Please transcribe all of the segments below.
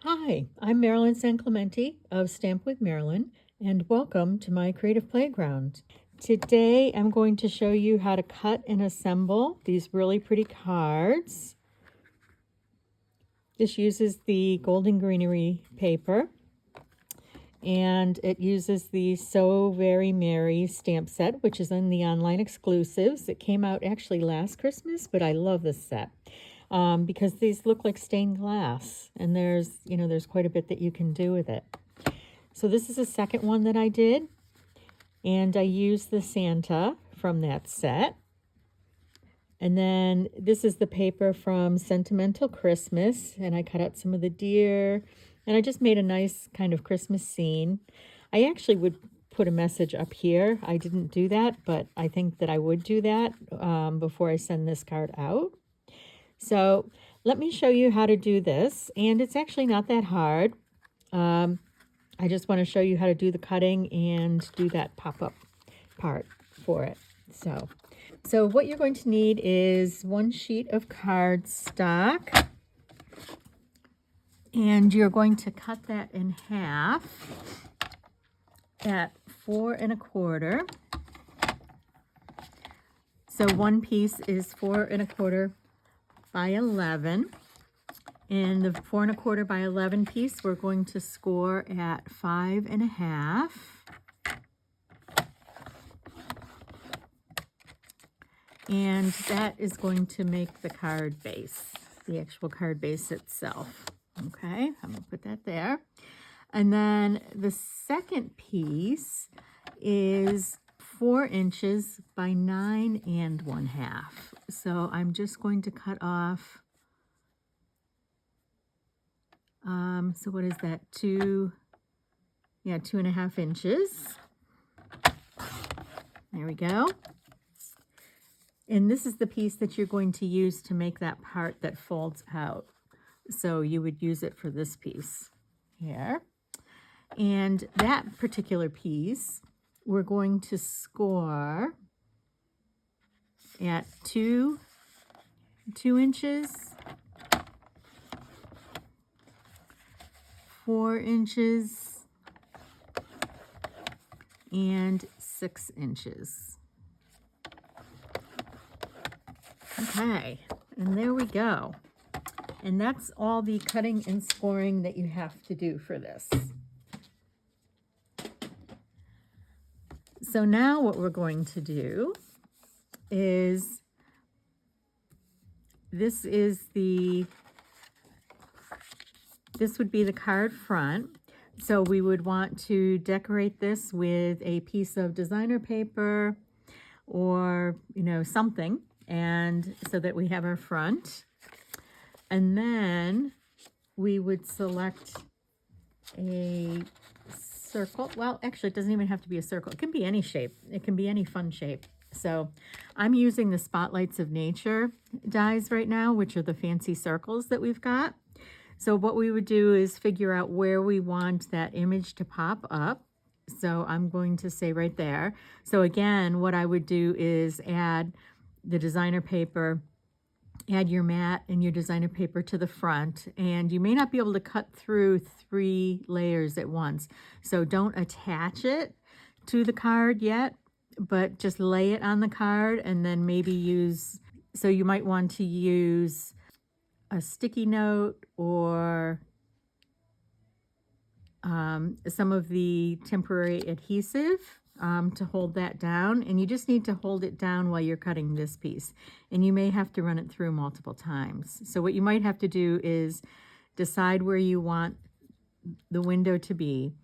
Hi, I'm Marilyn San Clemente of Stamp with Marilyn, and welcome to my Creative Playground. Today I'm going to show you how to cut and assemble these really pretty cards. This uses the Golden Greenery paper, and it uses the So Very Merry stamp set, which is in the online exclusives. It came out actually last Christmas, but I love this set. Because these look like stained glass, and there's quite a bit that you can do with it. So this is the second one that I did, and I used the Santa from that set. And then this is the paper from Sentimental Christmas, and I cut out some of the deer, and I just made a nice kind of Christmas scene. I actually would put a message up here. I didn't do that, but I think that I would do that before I send this card out. So let me show you how to do this, and it's actually not that hard. I just want to show you how to do the cutting and do that pop-up part for it. So what you're going to need is one sheet of cardstock, and you're going to cut that in half at 4 1/4. So one piece is 4 1/4 by 11, and the 4 1/4 by 11 piece we're going to score at 5 1/2, and that is going to make the card base, the actual card base itself. Okay, I'm gonna put that there. And then the second piece is 4 inches by 9 1/2. So I'm just going to cut off, so what is that, 2.5 inches. There we go. And this is the piece that you're going to use to make that part that folds out. So you would use it for this piece here. And that particular piece, we're going to score at 2 inches, 4 inches, and 6 inches. Okay, and there we go. And that's all the cutting and scoring that you have to do for this. So now what we're going to do is, this would be the card front. So we would want to decorate this with a piece of designer paper or, something, and so that we have our front. And then we would select a circle. Well, actually, it doesn't even have to be a circle. It can be any shape. It can be any fun shape. So I'm using the Spotlights of Nature dies right now, which are the fancy circles that we've got. So what we would do is figure out where we want that image to pop up. So I'm going to say right there. So again, what I would do is add the designer paper, add your mat and your designer paper to the front, and you may not be able to cut through 3 layers at once. So don't attach it to the card yet, but just lay it on the card, and then maybe so you might want to use a sticky note or some of the temporary adhesive to hold that down, and you just need to hold it down while you're cutting this piece, and you may have to run it through multiple times. So what you might have to do is decide where you want the window to be.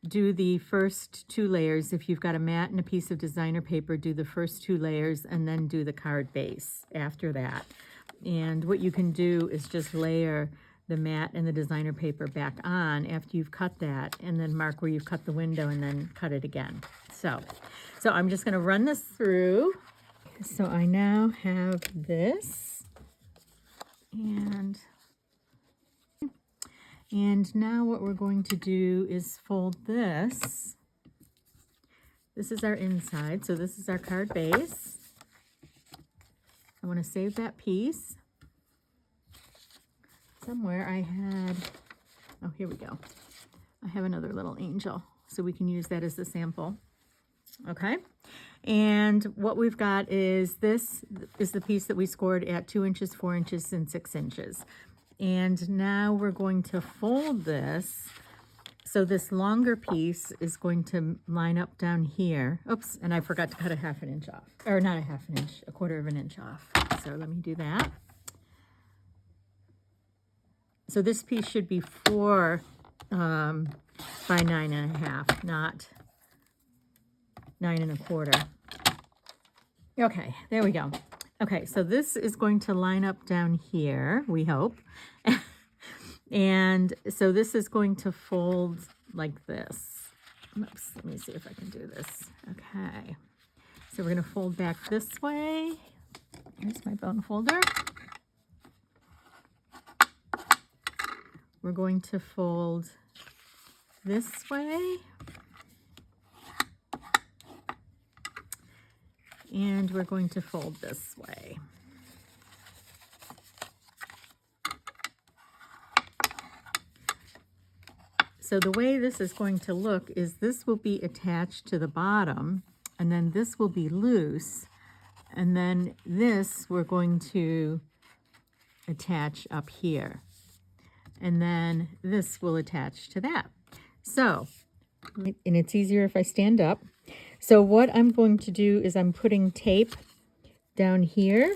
Do the first 2 layers. If you've got a mat and a piece of designer paper, do the first 2 layers and then do the card base after that. And what you can do is just layer the mat and the designer paper back on after you've cut that, and then mark where you've cut the window and then cut it again. So I'm just going to run this through. So I now have this, and now what we're going to do is fold this. This is our inside, so this is our card base. I want to save that piece. Somewhere I had Oh, here we go. I have another little angel, so we can use that as a sample. Okay, and what we've got is this is the piece that we scored at 2 inches, 4 inches, and 6 inches. And now we're going to fold this. So this longer piece is going to line up down here. Oops, and I forgot to cut a 1/2 inch off. Or not a 1/2 inch, 1/4 inch off. So let me do that. So this piece should be 4 by 9.5, not 9 1/4. Okay, there we go. Okay, so this is going to line up down here, we hope. And so this is going to fold like this. Oops, let me see if I can do this. Okay, so we're going to fold back this way. Here's my bone folder. We're going to fold this way. And we're going to fold this way. So the way this is going to look is this will be attached to the bottom, and then this will be loose, and then this we're going to attach up here. And then this will attach to that. So, and it's easier if I stand up. So what I'm going to do is I'm putting tape down here,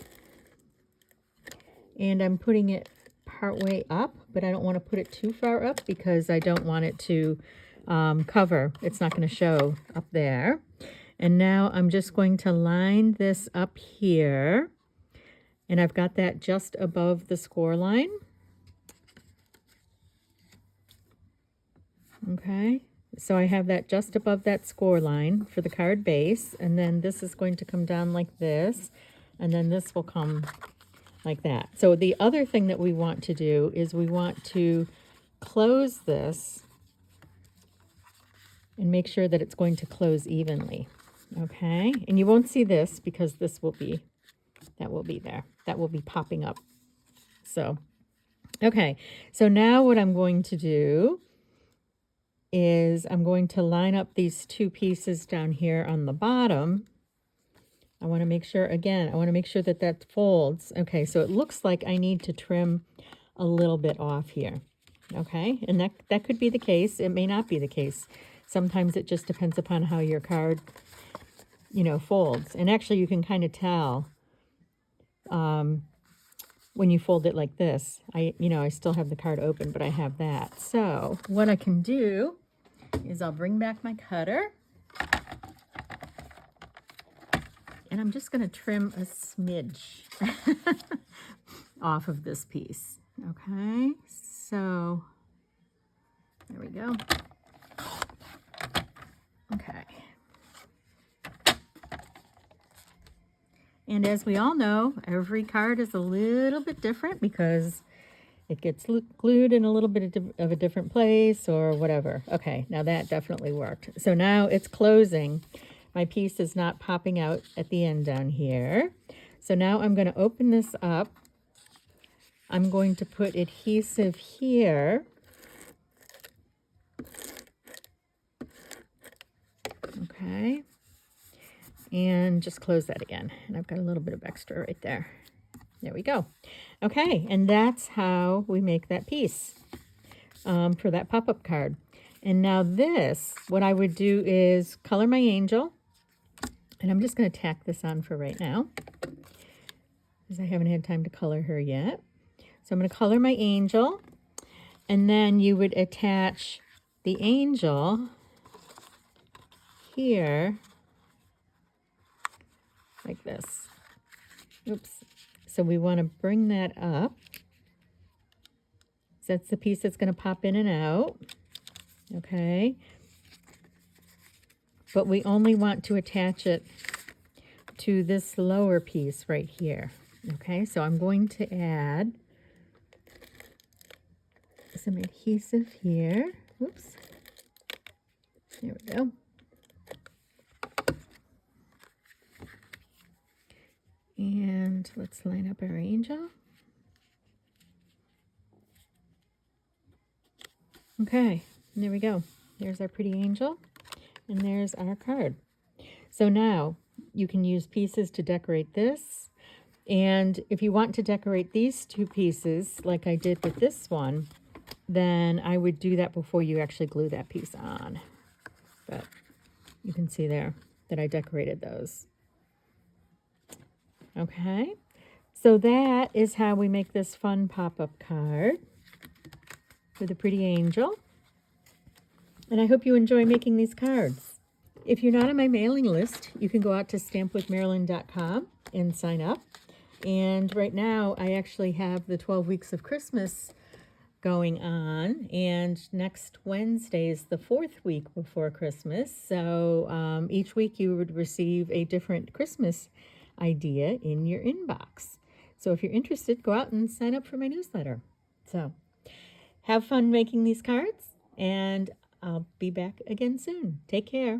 and I'm putting it part way up, but I don't want to put it too far up because I don't want it to cover. It's not going to show up there. And now I'm just going to line this up here, and I've got that just above the score line. Okay, so I have that just above that score line for the card base, and then this is going to come down like this, and then this will come like that. So the other thing that we want to do is we want to close this and make sure that it's going to close evenly. Okay, and you won't see this because this will be, that will be there. That will be popping up. So, okay, so now what I'm going to do is I'm going to line up these two pieces down here on the bottom. I want to make sure, again, I want to make sure that that folds. Okay, so it looks like I need to trim a little bit off here. Okay, and that could be the case. It may not be the case. Sometimes it just depends upon how your card, you know, folds. And actually you can kind of tell when you fold it like this. I still have the card open, but I have that. So what I can do is I'll bring back my cutter, and I'm just going to trim a smidge off of this piece. Okay, so there we go. Okay. And as we all know, every card is a little bit different because it gets glued in a little bit of a different place or whatever. Okay, now that definitely worked. So now it's closing. My piece is not popping out at the end down here. So now I'm going to open this up. I'm going to put adhesive here. Okay. And just close that again. And I've got a little bit of extra right there. There we go. Okay, and that's how we make that piece for that pop-up card. And now this, what I would do is color my angel. And I'm just going to tack this on for right now, because I haven't had time to color her yet. So I'm going to color my angel, and then you would attach the angel here like this. Oops. So we want to bring that up. So that's the piece that's going to pop in and out. Okay. But we only want to attach it to this lower piece right here. Okay, so I'm going to add some adhesive here. Oops. There we go. And let's line up our angel. Okay, and there we go. There's our pretty angel, and there's our card. So now you can use pieces to decorate this. And if you want to decorate these two pieces, like I did with this one, then I would do that before you actually glue that piece on. But you can see there that I decorated those. Okay, so that is how we make this fun pop-up card with a pretty angel. And I hope you enjoy making these cards. If you're not on my mailing list, you can go out to stampwithmarilyn.com and sign up. And right now, I actually have the 12 weeks of Christmas going on, and next Wednesday is the 4th week before Christmas. So each week you would receive a different Christmas idea in your inbox. So if you're interested, go out and sign up for my newsletter. So have fun making these cards, and I'll be back again soon. Take care.